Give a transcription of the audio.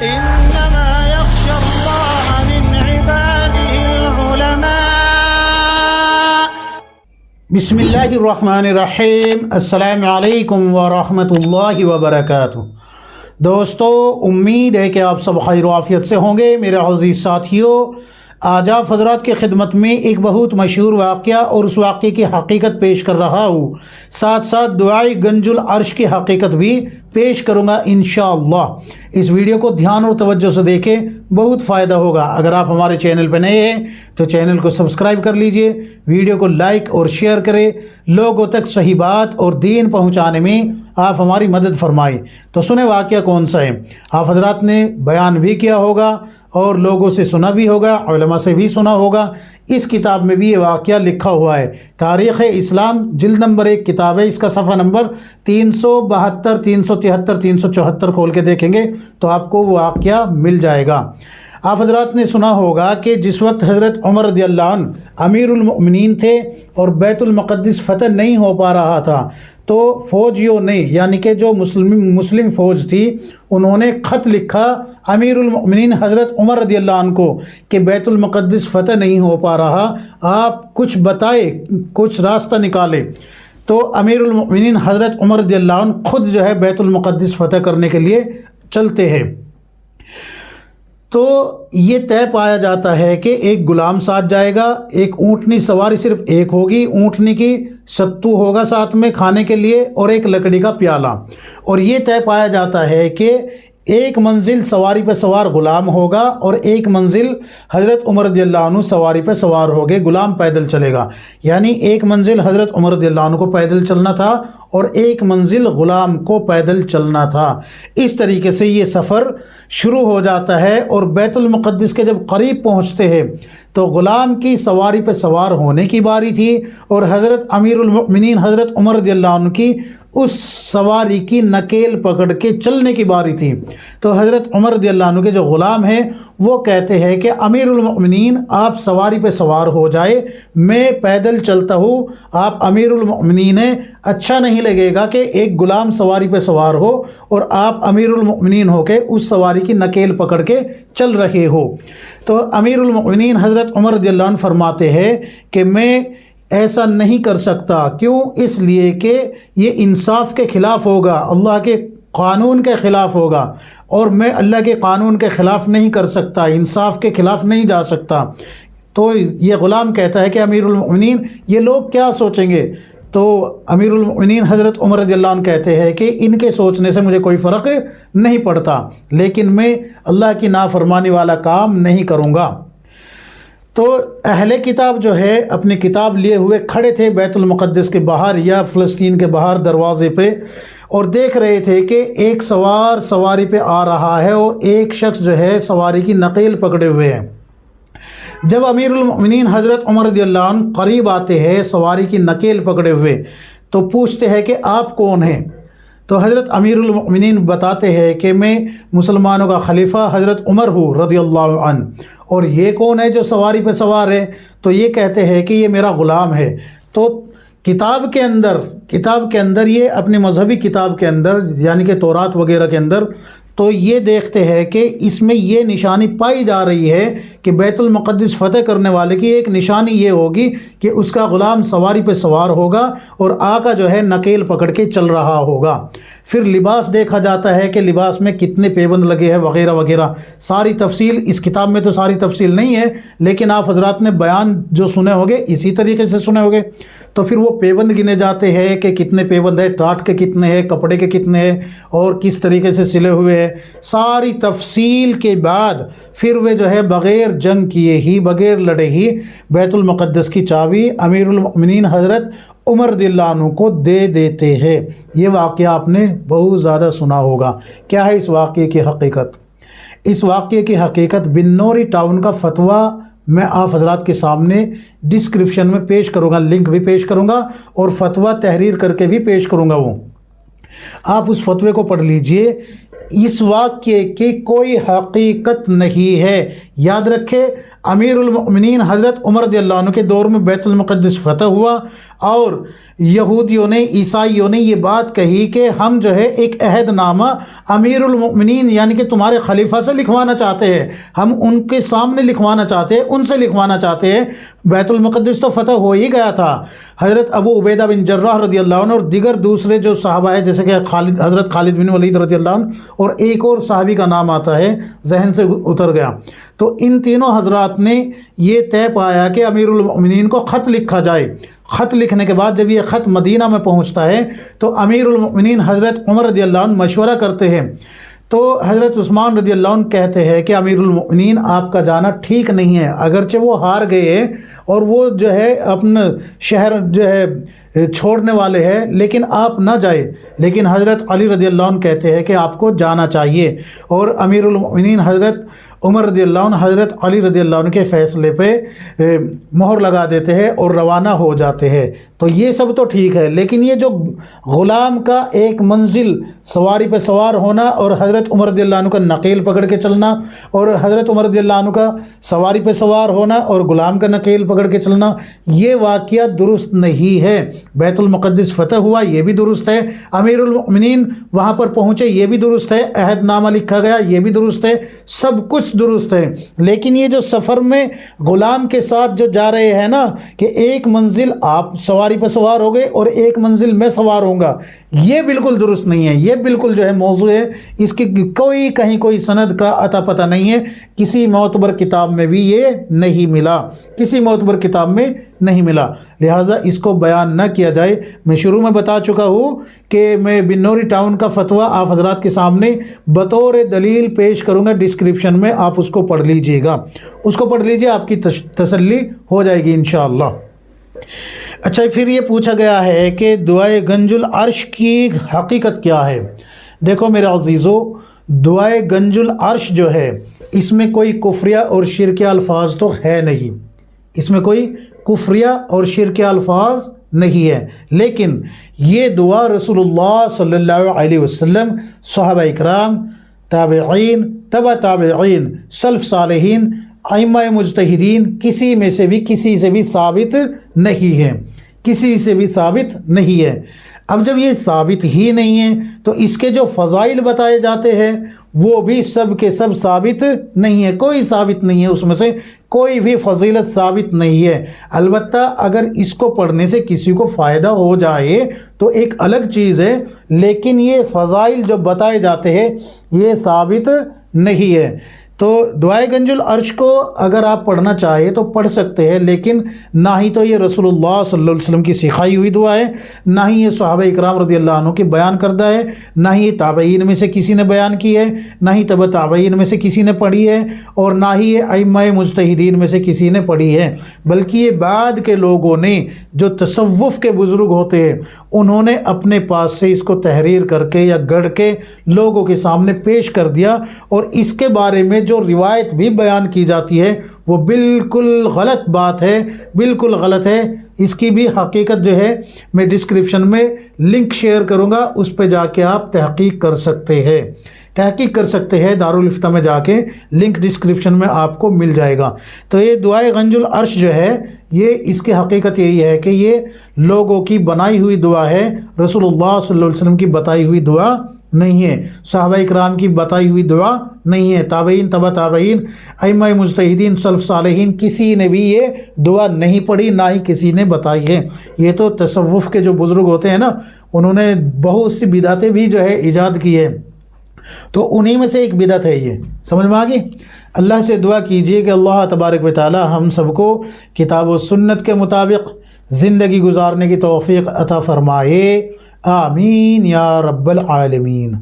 إنما يخشى الله من عباده العلماء. بسم اللہ الرحمن الرحیم. السلام علیکم ورحمۃ اللہ وبرکاتہ. دوستو، امید ہے کہ آپ سب خیر و عافیت سے ہوں گے. میرے عزیز ساتھیوں، آج آپ حضرات کی خدمت میں ایک بہت مشہور واقعہ اور اس واقعے کی حقیقت پیش کر رہا ہوں. ساتھ ساتھ دعائے گنج العرش کی حقیقت بھی پیش کروں گا انشاءاللہ. اس ویڈیو کو دھیان اور توجہ سے دیکھیں، بہت فائدہ ہوگا. اگر آپ ہمارے چینل پہ نئے ہیں تو چینل کو سبسکرائب کر لیجئے، ویڈیو کو لائک اور شیئر کریں. لوگوں تک صحیح بات اور دین پہنچانے میں آپ ہماری مدد فرمائیں. تو سنیں واقعہ کون سا ہے. آپ حضرات نے بیان بھی کیا ہوگا اور لوگوں سے سنا بھی ہوگا، علماء سے بھی سنا ہوگا. اس کتاب میں بھی یہ واقعہ لکھا ہوا ہے. تاریخ اسلام جلد نمبر 1 کتاب ہے. اس کا صفحہ نمبر 372 373 374 کھول کے دیکھیں گے تو آپ کو وہ واقعہ مل جائے گا. آپ حضرات نے سنا ہوگا کہ جس وقت حضرت عمر رضی اللہ عنہ امیر المؤمنین تھے اور بیت المقدس فتح نہیں ہو پا رہا تھا، تو فوجیوں نے، یعنی کہ جو مسلم فوج تھی، انہوں نے خط لکھا امیر المؤمنین حضرت عمر رضی اللہ عنہ کو کہ بیت المقدس فتح نہیں ہو پا رہا، آپ کچھ بتائے، کچھ راستہ نکالے. تو امیر المؤمنین حضرت عمر رضی اللہ عنہ خود جو ہے بیت المقدس فتح کرنے کے لیے چلتے ہیں. تو یہ طے پایا جاتا ہے کہ ایک غلام ساتھ جائے گا، ایک اونٹنی سواری صرف ایک ہوگی، اونٹنی کی ستو ہوگا ساتھ میں کھانے کے لیے، اور ایک لکڑی کا پیالہ. اور یہ طے پایا جاتا ہے کہ ایک منزل سواری پہ سوار غلام ہوگا اور ایک منزل حضرت عمر رضی اللہ عنہ سواری پہ سوار ہوگے، غلام پیدل چلے گا. یعنی ایک منزل حضرت عمر رضی اللہ عنہ کو پیدل چلنا تھا اور ایک منزل غلام کو پیدل چلنا تھا. اس طریقے سے یہ سفر شروع ہو جاتا ہے. اور بیت المقدس کے جب قریب پہنچتے ہیں تو غلام کی سواری پہ سوار ہونے کی باری تھی اور حضرت امیر المؤمنین حضرت عمر رضی اللہ عنہ کی اس سواری کی نکیل پکڑ کے چلنے کی باری تھی. تو حضرت عمر رضی اللہ عنہ کے جو غلام ہیں وہ کہتے ہیں کہ امیر المؤمنین آپ سواری پہ سوار ہو جائے، میں پیدل چلتا ہوں. آپ امیر المؤمنین ہیں، اچھا نہیں لگے گا کہ ایک غلام سواری پہ سوار ہو اور آپ امیر المؤمنین ہو کے اس سواری کی نکیل پکڑ کے چل رہے ہو. تو امیر المؤمنین حضرت عمر رضی اللہ عنہ فرماتے ہیں کہ میں ایسا نہیں کر سکتا. کیوں؟ اس لیے کہ یہ انصاف کے خلاف ہوگا، اللہ کے قانون کے خلاف ہوگا، اور میں اللہ کے قانون کے خلاف نہیں کر سکتا، انصاف کے خلاف نہیں جا سکتا. تو یہ غلام کہتا ہے کہ امیر المؤمنین یہ لوگ کیا سوچیں گے؟ تو امیر المؤمنین حضرت عمر رضی اللہ عنہ کہتے ہیں کہ ان کے سوچنے سے مجھے کوئی فرق نہیں پڑتا، لیکن میں اللہ کی نافرمانی والا کام نہیں کروں گا. تو اہل کتاب جو ہے اپنی کتاب لیے ہوئے کھڑے تھے بیت المقدس کے باہر یا فلسطین کے باہر دروازے پہ، اور دیکھ رہے تھے کہ ایک سوار سواری پہ آ رہا ہے اور ایک شخص جو ہے سواری کی نقیل پکڑے ہوئے ہیں. جب امیر المؤمنین حضرت عمر رضی اللہ عنہ قریب آتے ہیں سواری کی نکیل پکڑے ہوئے تو پوچھتے ہیں کہ آپ کون ہیں؟ تو حضرت امیر المؤمنین بتاتے ہیں کہ میں مسلمانوں کا خلیفہ حضرت عمر ہوں رضی اللہ عنہ. اور یہ کون ہے جو سواری پہ سوار ہے؟ تو یہ کہتے ہیں کہ یہ میرا غلام ہے. تو کتاب کے اندر یہ اپنی مذہبی کتاب کے اندر، یعنی کہ تورات وغیرہ کے اندر، تو یہ دیکھتے ہیں کہ اس میں یہ نشانی پائی جا رہی ہے کہ بیت المقدس فتح کرنے والے کی ایک نشانی یہ ہوگی کہ اس کا غلام سواری پہ سوار ہوگا اور آقا جو ہے نکیل پکڑ کے چل رہا ہوگا. پھر لباس دیکھا جاتا ہے کہ لباس میں کتنے پیبند لگے ہیں وغیرہ وغیرہ. ساری تفصیل اس کتاب میں تو ساری تفصیل نہیں ہے، لیکن آپ حضرات نے بیان جو سنے ہوگے اسی طریقے سے سنے ہوگے. تو پھر وہ پیبند گنے جاتے ہیں کہ کتنے پیبند ہے، ٹاٹ کے کتنے ہیں، کپڑے کے کتنے ہیں، اور کس طریقے سے سلے ہوئے ہیں. ساری تفصیل کے بعد پھر وہ جو ہے بغیر جنگ کیے ہی، بغیر لڑے ہی بیت المقدس کی چابی امیر المؤمنین حضرت عمر رضی اللہ عنہ کو دے دیتے ہیں. یہ واقعہ آپ نے بہت زیادہ سنا ہوگا. کیا ہے اس واقعے کی حقیقت؟ اس واقعے کی حقیقت بنوری ٹاؤن کا فتویٰ میں آپ حضرات کے سامنے ڈسکرپشن میں پیش کروں گا، لنک بھی پیش کروں گا اور فتویٰ تحریر کر کے بھی پیش کروں گا. وہ آپ اس فتوے کو پڑھ لیجئے. اس واقعے کی کوئی حقیقت نہیں ہے، یاد رکھے امیر المؤمنین حضرت عمر رضی اللہ عنہ کے دور میں بیت المقدس فتح ہوا اور یہودیوں نے عیسائیوں نے یہ بات کہی کہ ہم جو ہے ایک عہد نامہ امیر المؤمنین یعنی کہ تمہارے خلیفہ سے لکھوانا چاہتے ہیں، ہم ان کے سامنے لکھوانا چاہتے ہیں، ان سے لکھوانا چاہتے ہیں۔ بیت المقدس تو فتح ہو ہی گیا تھا۔ حضرت ابو عبیدہ بن جراح رضی اللہ عنہ اور دیگر دوسرے جو صحابہ ہیں جیسے کہ حضرت خالد بن ولید رضی اللہ عنہ اور ایک اور صحابی کا نام آتا ہے ذہن سے اتر گیا، تو ان تینوں حضرات نے یہ طے پایا کہ امیر المؤمنین کو خط لکھا جائے۔ خط لکھنے کے بعد جب یہ خط مدینہ میں پہنچتا ہے تو امیر المؤمنین حضرت عمر رضی اللہ عنہ مشورہ کرتے ہیں، تو حضرت عثمان رضی اللہ عنہ کہتے ہیں کہ امیر المؤمنین آپ کا جانا ٹھیک نہیں ہے، اگرچہ وہ ہار گئے ہیں اور وہ جو ہے اپنا شہر جو ہے چھوڑنے والے ہیں لیکن آپ نہ جائے، لیکن حضرت علی رضی اللہ عنہ کہتے ہیں کہ آپ کو جانا چاہیے، اور امیر المؤمنین حضرت عمر رضی اللہ عنہ حضرت علی رضی اللہ عنہ کے فیصلے پہ مہر لگا دیتے ہیں اور روانہ ہو جاتے ہیں۔ تو یہ سب تو ٹھیک ہے، لیکن یہ جو غلام کا ایک منزل سواری پہ سوار ہونا اور حضرت عمر رضی اللہ عنہ کا نقیل پکڑ کے چلنا اور حضرت عمر رضی اللہ عنہ کا سواری پہ سوار ہونا اور غلام کا نقیل پکڑ کے چلنا، یہ واقعہ درست نہیں ہے۔ بیت المقدس فتح ہوا، یہ بھی درست ہے، امیر المؤمنین وہاں پر پہنچے، یہ بھی درست ہے، عہد نامہ لکھا گیا، یہ بھی درست ہے، سب کچھ درست ہے۔ لیکن یہ جو سفر میں غلام کے ساتھ جو جا رہے ہیں نا کہ ایک منزل آپ سواری پہ سوار ہو گئے اور ایک منزل میں سوار ہوں گا، یہ بالکل درست نہیں ہے، یہ بالکل جو ہے موضوع ہے، اس کی کوئی کہیں کوئی سند کا عطا پتہ نہیں ہے، کسی معتبر کتاب میں بھی یہ نہیں ملا، کسی معتبر کتاب میں نہیں ملا، لہٰذا اس کو بیان نہ کیا جائے۔ میں شروع میں بتا چکا ہوں کہ میں بنوری ٹاؤن کا فتویٰ آپ حضرات کے سامنے بطور دلیل پیش کروں گا، ڈسکرپشن میں آپ اس کو پڑھ لیجئے گا، اس کو پڑھ لیجئے، آپ کی تسلی ہو جائے گی انشاءاللہ۔ اچھا، پھر یہ پوچھا گیا ہے کہ دعائے گنج العرش کی حقیقت کیا ہے؟ دیکھو میرے عزیزو، دعائے گنج العرش جو ہے اس میں کوئی کفریہ اور شرکیہ الفاظ تو ہے نہیں، اس میں کوئی کفریہ اور شرکیہ الفاظ نہیں ہے، لیکن یہ دعا رسول اللہ صلی اللہ علیہ وسلم، صحابہ اکرام، تابعین، تبع تابعین، سلف صالحین، ائمہ مجتہدین، کسی سے بھی ثابت نہیں ہے، کسی سے بھی ثابت نہیں ہے۔ اب جب یہ ثابت ہی نہیں ہے تو اس کے جو فضائل بتائے جاتے ہیں وہ بھی سب کے سب ثابت نہیں ہے، کوئی ثابت نہیں ہے، اس میں سے کوئی بھی فضیلت ثابت نہیں ہے۔ البتہ اگر اس کو پڑھنے سے کسی کو فائدہ ہو جائے تو ایک الگ چیز ہے، لیکن یہ فضائل جو بتائے جاتے ہیں یہ ثابت نہیں ہے۔ تو دعائے گنج العرش کو اگر آپ پڑھنا چاہیں تو پڑھ سکتے ہیں، لیکن نہ ہی تو یہ رسول اللہ صلی اللہ علیہ وسلم کی سکھائی ہوئی دعا ہے، نہ ہی یہ صحابہ اکرام رضی اللہ عنہ کی بیان کردہ ہے، نہ ہی یہ تابعین میں سے کسی نے بیان کی ہے، نہ ہی تبع تابعین میں سے کسی نے پڑھی ہے، اور نہ ہی یہ ائمہ مجتہدین میں سے کسی نے پڑھی ہے، بلکہ یہ بعد کے لوگوں نے جو تصوف کے بزرگ ہوتے ہیں انہوں نے اپنے پاس سے اس کو تحریر کر کے یا گڑھ کے لوگوں کے سامنے پیش کر دیا، اور اس کے بارے میں جو روایت بھی بیان کی جاتی ہے وہ بالکل غلط بات ہے، بالکل غلط ہے۔ اس کی بھی حقیقت جو ہے میں ڈسکرپشن میں لنک شیئر کروں گا، اس پہ جا کے آپ تحقیق کر سکتے ہیں، تحقیق کر سکتے ہیں، دارالفتہ میں جا کے لنک ڈسکرپشن میں آپ کو مل جائے گا۔ تو یہ دعائے گنج العرش جو ہے یہ اس کی حقیقت یہی ہے کہ یہ لوگوں کی بنائی ہوئی دعا ہے، رسول اللہ صلی اللہ علیہ وسلم کی بتائی ہوئی دعا نہیں ہے، صحابہ اکرام کی بتائی ہوئی دعا نہیں ہے، تابعین، تبع تابعین، ائمہ مجتہدین، سلف صالحین، کسی نے بھی یہ دعا نہیں پڑھی، نہ ہی کسی نے بتائی ہے۔ یہ تو تصوف کے جو بزرگ ہوتے ہیں نا انہوں نے بہت سی بدعتیں بھی جو ہے ایجاد کی ہے، تو انہی میں سے ایک بدعت ہے یہ، سمجھ میں آگئی؟ اللہ سے دعا کیجئے کہ اللہ تبارک و تعالی ہم سب کو کتاب و سنت کے مطابق زندگی گزارنے کی توفیق عطا فرمائے، آمین یا رب العالمین۔